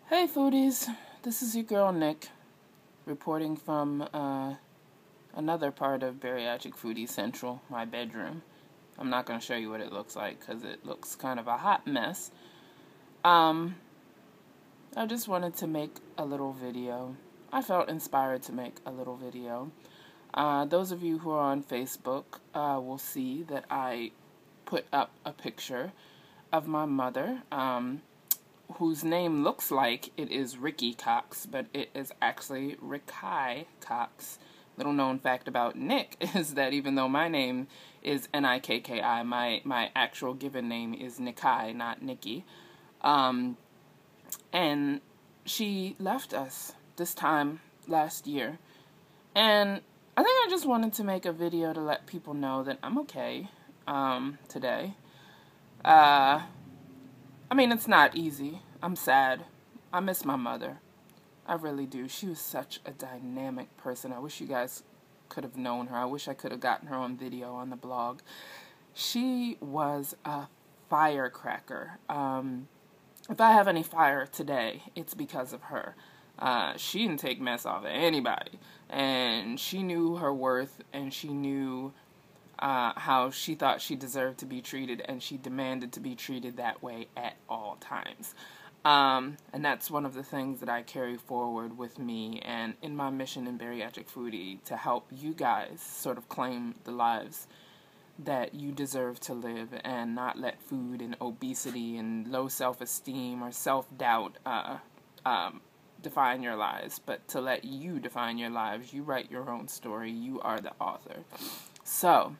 Hey foodies, this is your girl Nick, reporting from another part of Bariatric Foodie Central, my bedroom. I'm not going to show you what it looks like because it looks kind of a hot mess. I just wanted to make a little video. I felt inspired to make a little video. Those of you who are on Facebook will see that I put up a picture of my mother, whose name looks like it is Ricky Cox, but it is actually Ricky Cox. Little known fact about Nick is that even though my name is Nikki, my actual given name is Nikai, not Nikki. And she left us this time last year. And I think I just wanted to make a video to let people know that I'm okay today. I mean, it's not easy. I'm sad. I miss my mother. I really do. She was such a dynamic person. I wish you guys could have known her. I wish I could have gotten her on video on the blog. She was a firecracker. If I have any fire today, it's because of her. She didn't take mess off of anybody. And she knew her worth, and she knew how she thought she deserved to be treated, and she demanded to be treated that way at all times. And that's one of the things that I carry forward with me and in my mission in Bariatric Foodie, to help you guys sort of claim the lives that you deserve to live and not let food and obesity and low self-esteem or self-doubt define your lives, but to let you define your lives. You write your own story. You are the author. So,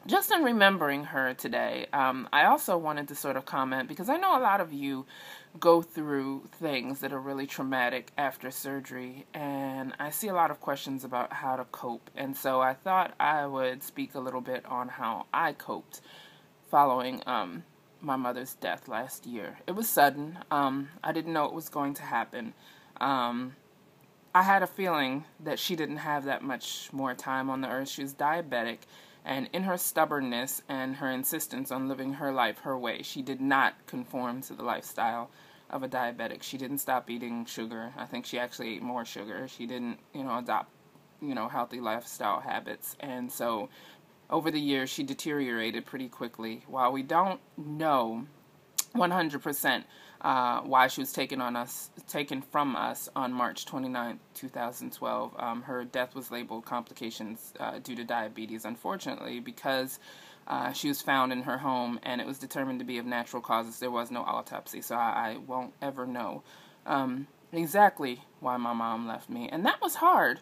just in remembering her today, I also wanted to sort of comment, because I know a lot of you go through things that are really traumatic after surgery, and I see a lot of questions about how to cope, and so I thought I would speak a little bit on how I coped following my mother's death last year. It was sudden. I didn't know it was going to happen. I had a feeling that she didn't have that much more time on the earth. She was diabetic. And in her stubbornness and her insistence on living her life her way, she did not conform to the lifestyle of a diabetic. She didn't stop eating sugar. I think she actually ate more sugar. She didn't, adopt, healthy lifestyle habits. And so over the years, she deteriorated pretty quickly. While we don't know 100% why she was taken from us on March 29, 2012. Her death was labeled complications due to diabetes, unfortunately, because she was found in her home and it was determined to be of natural causes. There was no autopsy, so I won't ever know exactly why my mom left me. And that was hard.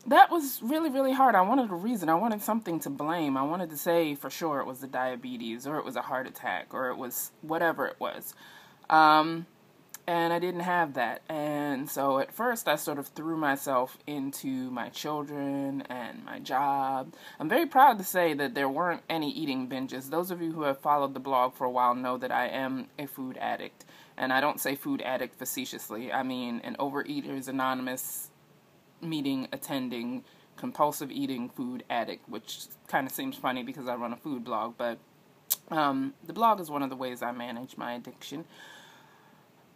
That was really, really hard. I wanted a reason. I wanted something to blame. I wanted to say for sure it was the diabetes, or it was a heart attack, or it was whatever it was. And I didn't have that. And so at first I sort of threw myself into my children and my job. I'm very proud to say that there weren't any eating binges. Those of you who have followed the blog for a while know that I am a food addict. And I don't say food addict facetiously. I mean an Overeaters Anonymous meeting attending, compulsive eating food addict, which kind of seems funny because I run a food blog, but the blog is one of the ways I manage my addiction.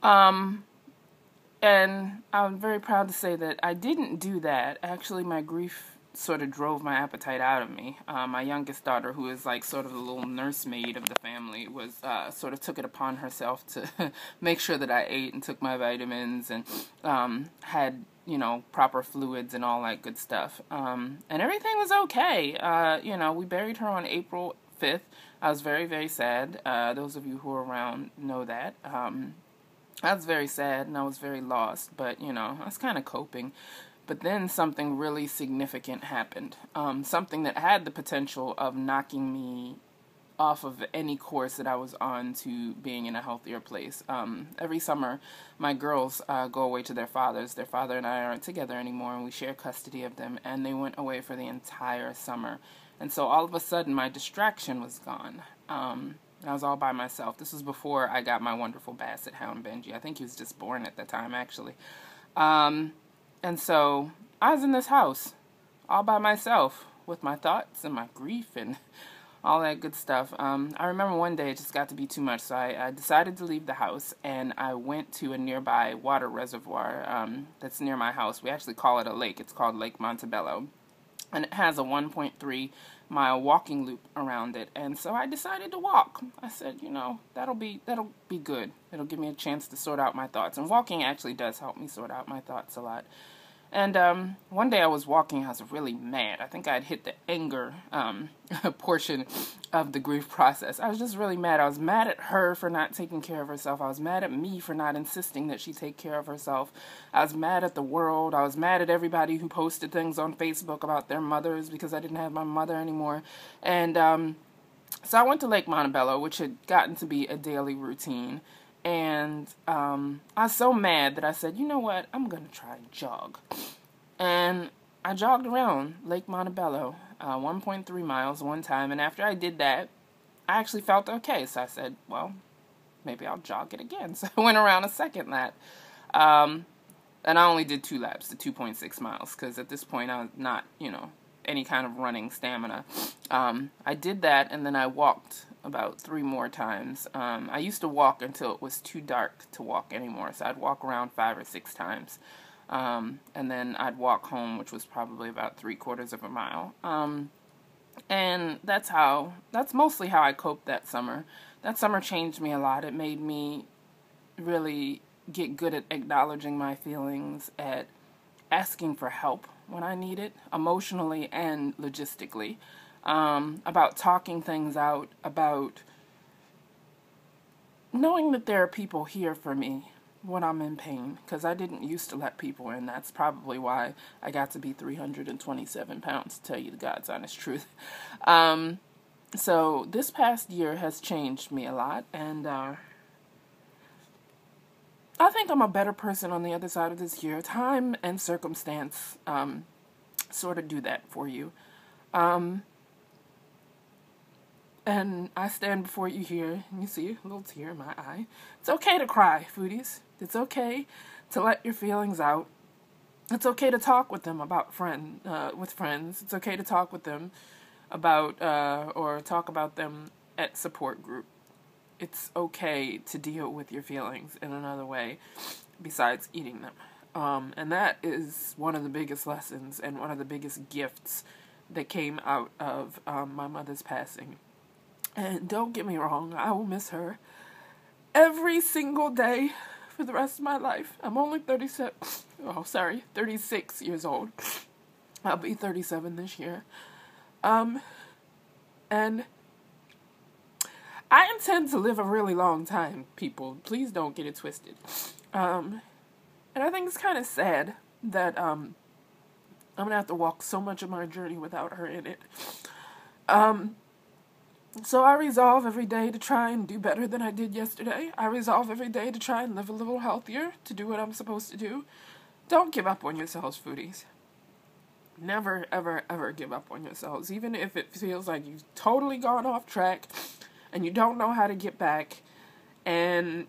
And I'm very proud to say that I didn't do that. Actually, my grief sort of drove my appetite out of me. My youngest daughter, who is like sort of the little nursemaid of the family, was sort of took it upon herself to make sure that I ate and took my vitamins and had, proper fluids and all that good stuff. And everything was okay. We buried her on April 5th. I was very, very sad. Those of you who are around know that. I was very sad and I was very lost, but, I was kind of coping. But then something really significant happened. Something that had the potential of knocking me off of any course that I was on to being in a healthier place. Every summer, my girls go away to their fathers. Their father and I aren't together anymore, and we share custody of them, and they went away for the entire summer. And so all of a sudden, my distraction was gone. I was all by myself. This was before I got my wonderful Basset Hound, Benji. I think he was just born at the time, actually. And so I was in this house all by myself with my thoughts and my grief and all that good stuff. I remember one day it just got to be too much, so I decided to leave the house, and I went to a nearby water reservoir that's near my house. We actually call it a lake. It's called Lake Montebello, and it has a 1.3-mile walking loop around it. And so I decided to walk. I said, that'll be good. It'll give me a chance to sort out my thoughts. And walking actually does help me sort out my thoughts a lot. And one day I was walking, I was really mad. I think I'd hit the anger portion of the grief process. I was just really mad. I was mad at her for not taking care of herself. I was mad at me for not insisting that she take care of herself. I was mad at the world. I was mad at everybody who posted things on Facebook about their mothers because I didn't have my mother anymore. And so I went to Lake Montebello, which had gotten to be a daily routine. And I was so mad that I said, you know what, I'm going to try and jog. And I jogged around Lake Montebello, 1.3 miles one time. And after I did that, I actually felt okay. So I said, well, maybe I'll jog it again. So I went around a second lap. And I only did 2 laps, the 2.6 miles, because at this point I was not, any kind of running stamina. I did that, and then I walked about 3 more times. I used to walk until it was too dark to walk anymore, so I'd walk around 5 or 6 times. And then I'd walk home, which was probably about 3/4 of a mile. And that's mostly how I coped that summer. That summer changed me a lot. It made me really get good at acknowledging my feelings, at asking for help when I need it, emotionally and logistically, about talking things out, about knowing that there are people here for me when I'm in pain, because I didn't used to let people in. That's probably why I got to be 327 pounds, to tell you the God's honest truth. So this past year has changed me a lot, and I think I'm a better person on the other side of this year. Time and circumstance sort of do that for you. And I stand before you here, and you see a little tear in my eye. It's okay to cry, foodies. It's okay to let your feelings out. It's okay to talk with them about with friends. It's okay to talk with them about, or talk about them at support group. It's okay to deal with your feelings in another way besides eating them. And that is one of the biggest lessons and one of the biggest gifts that came out of my mother's passing. And don't get me wrong, I will miss her every single day for the rest of my life. I'm only 36 years old. I'll be 37 this year. And I intend to live a really long time, people. Please don't get it twisted. And I think it's kind of sad that I'm going to have to walk so much of my journey without her in it. So I resolve every day to try and do better than I did yesterday. I resolve every day to try and live a little healthier, to do what I'm supposed to do. Don't give up on yourselves, foodies. Never, ever, ever give up on yourselves. Even if it feels like you've totally gone off track and you don't know how to get back and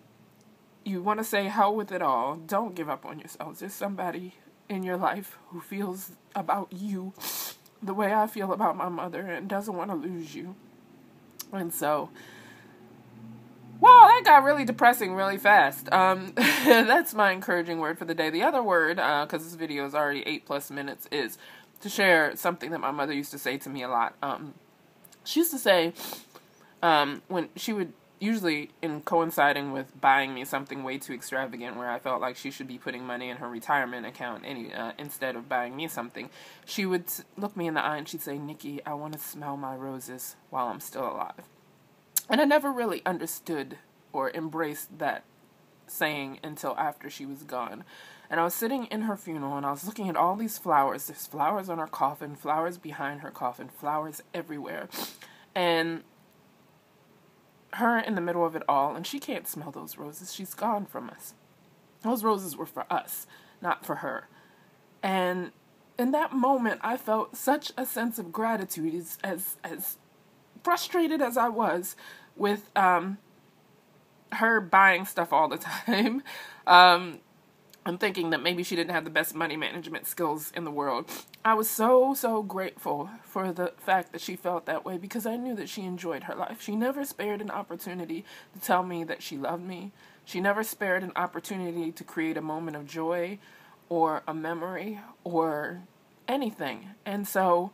you want to say hell with it all, don't give up on yourselves. There's somebody in your life who feels about you the way I feel about my mother and doesn't want to lose you. And so, wow, that got really depressing really fast. That's my encouraging word for the day. The other word, because this video is already 8+ minutes, is to share something that my mother used to say to me a lot. She used to say, when she would, usually in coinciding with buying me something way too extravagant where I felt like she should be putting money in her retirement account instead of buying me something, she would look me in the eye and she'd say, "Nikki, I want to smell my roses while I'm still alive." And I never really understood or embraced that saying until after she was gone. And I was sitting in her funeral and I was looking at all these flowers. There's flowers on her coffin, flowers behind her coffin, flowers everywhere. And her in the middle of it all, and she can't smell those roses. She's gone from us. Those roses were for us, not for her. And in that moment, I felt such a sense of gratitude, as frustrated as I was with her buying stuff all the time. and thinking that maybe she didn't have the best money management skills in the world. I was so, so grateful for the fact that she felt that way, because I knew that she enjoyed her life. She never spared an opportunity to tell me that she loved me. She never spared an opportunity to create a moment of joy or a memory or anything. And so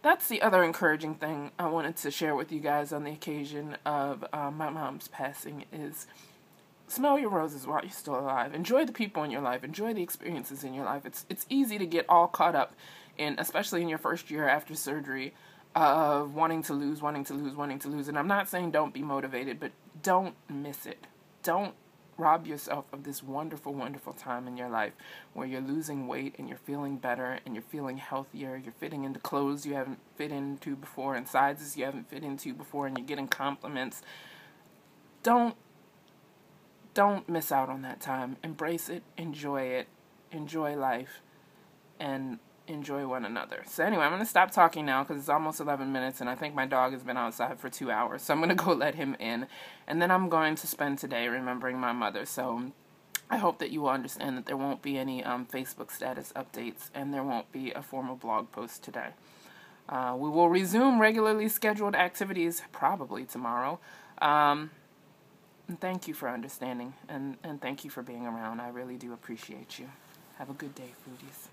that's the other encouraging thing I wanted to share with you guys on the occasion of my mom's passing is smell your roses while you're still alive. Enjoy the people in your life. Enjoy the experiences in your life. It's easy to get all caught up in, especially in your first year after surgery, of wanting to lose. And I'm not saying don't be motivated, but don't miss it. Don't rob yourself of this wonderful, wonderful time in your life where you're losing weight and you're feeling better and you're feeling healthier. You're fitting into clothes you haven't fit into before and sizes you haven't fit into before, and you're getting compliments. Don't miss out on that time. Embrace it, enjoy life, and enjoy one another. So anyway, I'm going to stop talking now because it's almost 11 minutes, and I think my dog has been outside for 2 hours. So I'm going to go let him in, and then I'm going to spend today remembering my mother. So I hope that you will understand that there won't be any Facebook status updates, and there won't be a formal blog post today. We will resume regularly scheduled activities probably tomorrow. And thank you for understanding, and thank you for being around. I really do appreciate you. Have a good day, foodies.